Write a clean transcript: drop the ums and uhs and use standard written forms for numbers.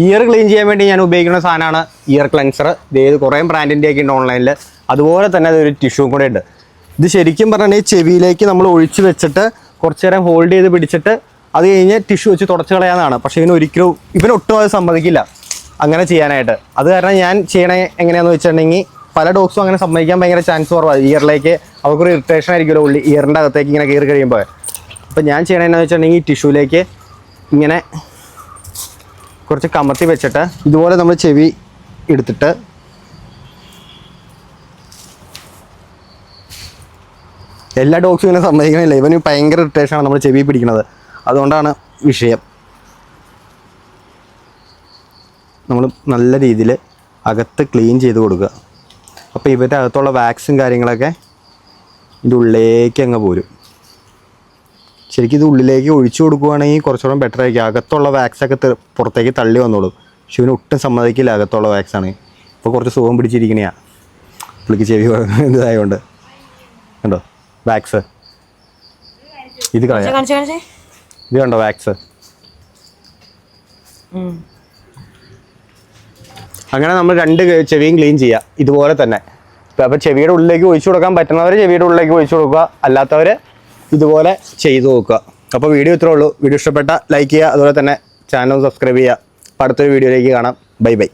Year clean ചെയ്യാൻ വേണ്ടി ഞാൻ ഉപയോഗിക്കുന്ന സാധനമാണ് ഇയർ ക്ലെൻസർ. ഇത് കുറേ ബ്രാൻഡിൻ്റെയൊക്കെ ഉണ്ട് ഓൺലൈനിൽ. അതുപോലെ തന്നെ അതൊരു ടിഷ്യൂ കൂടെ ഉണ്ട്. ഇത് ശരിക്കും പറഞ്ഞാൽ ചെവിയിലേക്ക് നമ്മൾ ഒഴിച്ച് വെച്ചിട്ട് കുറച്ച് നേരം ഹോൾഡ് ചെയ്ത് പിടിച്ചിട്ട് അത് കഴിഞ്ഞ് ടിഷ്യൂ വെച്ച് തുടച്ച് കളയാവുന്നതാണ്. പക്ഷേ ഇവനൊട്ടും അത് സമ്മതിക്കില്ല അങ്ങനെ ചെയ്യാനായിട്ട്. അത് കാരണം ഞാൻ ചെയ്യണേ എങ്ങനെയാണെന്ന് വെച്ചിട്ടുണ്ടെങ്കിൽ പല ഡോഗ്സും അങ്ങനെ സമ്മതിക്കാൻ ഭയങ്കര ചാൻസ് കുറവാണ്. ഇയറിലേക്ക് അവർക്കൊരു ഇറിറ്റേഷൻ ആയിരിക്കുമല്ലോ ഇയറിൻ്റെ അകത്തേക്ക് ഇങ്ങനെ കയറി കഴിയുമ്പോൾ. അപ്പോൾ ഞാൻ ചെയ്യണമെന്ന് വെച്ചിട്ടുണ്ടെങ്കിൽ ടിഷ്യൂലേക്ക് ഇങ്ങനെ കുറച്ച് കമർത്തി വെച്ചിട്ട് ഇതുപോലെ നമ്മൾ ചെവി എടുത്തിട്ട് എല്ലാ ഡോഗ്സും ഇങ്ങനെ സമ്മതിക്കണില്ല. ഇവന് ഭയങ്കര ഇറിറ്റേഷനാണ് നമ്മൾ ചെവി പിടിക്കുന്നത്. അതുകൊണ്ടാണ് വിഷയം. നമ്മൾ നല്ല രീതിയിൽ അകത്ത് ക്ലീൻ ചെയ്ത് കൊടുക്കുക. അപ്പോൾ ഇവരുടെ അകത്തുള്ള വാക്സും കാര്യങ്ങളൊക്കെ ഇതിൻ്റെ ഉള്ളിലേക്ക് അങ്ങ് പോരും. ശരിക്കും ഇത് ഉള്ളിലേക്ക് ഒഴിച്ചു കൊടുക്കുകയാണെങ്കിൽ കുറച്ചുകൂടെ ബെറ്റർ ആയിരിക്കും. അകത്തുള്ള വാക്സൊക്കെ പുറത്തേക്ക് തള്ളി വന്നോളും. പക്ഷെ ഇവന് ഒട്ടും സമ്മതിക്കില്ല അകത്തുള്ള വാക്സാണ്. ഇപ്പോൾ കുറച്ച് സുഖം പിടിച്ചിരിക്കണയാ പുള്ളിക്ക് ചെവി ഇതായതുകൊണ്ട്. കണ്ടോ വാക്സ്? ഇത് കളയാം. ഇത് കണ്ടോ വാക്സ്? അങ്ങനെ നമ്മൾ 2 ചെവിയും ക്ലീൻ ചെയ്യുക ഇതുപോലെ തന്നെ. അപ്പോൾ ചെവിയുടെ ഉള്ളിലേക്ക് ഒഴിച്ചു കൊടുക്കാൻ പറ്റുന്നവർ ചെവിയുടെ ഉള്ളിലേക്ക് ഒഴിച്ചു കൊടുക്കുക, അല്ലാത്തവർ ഇതുപോലെ ചെയ്തു നോക്കുക. അപ്പോൾ വീഡിയോ ഇത്രേ ഉള്ളൂ. വീഡിയോ ഇഷ്ടപ്പെട്ട ലൈക്ക് ചെയ്യുക, അതുപോലെ തന്നെ ചാനൽ സബ്സ്ക്രൈബ് ചെയ്യുക. അപ്പോൾ അടുത്തൊരു വീഡിയോയിലേക്ക് കാണാം. Bye bye.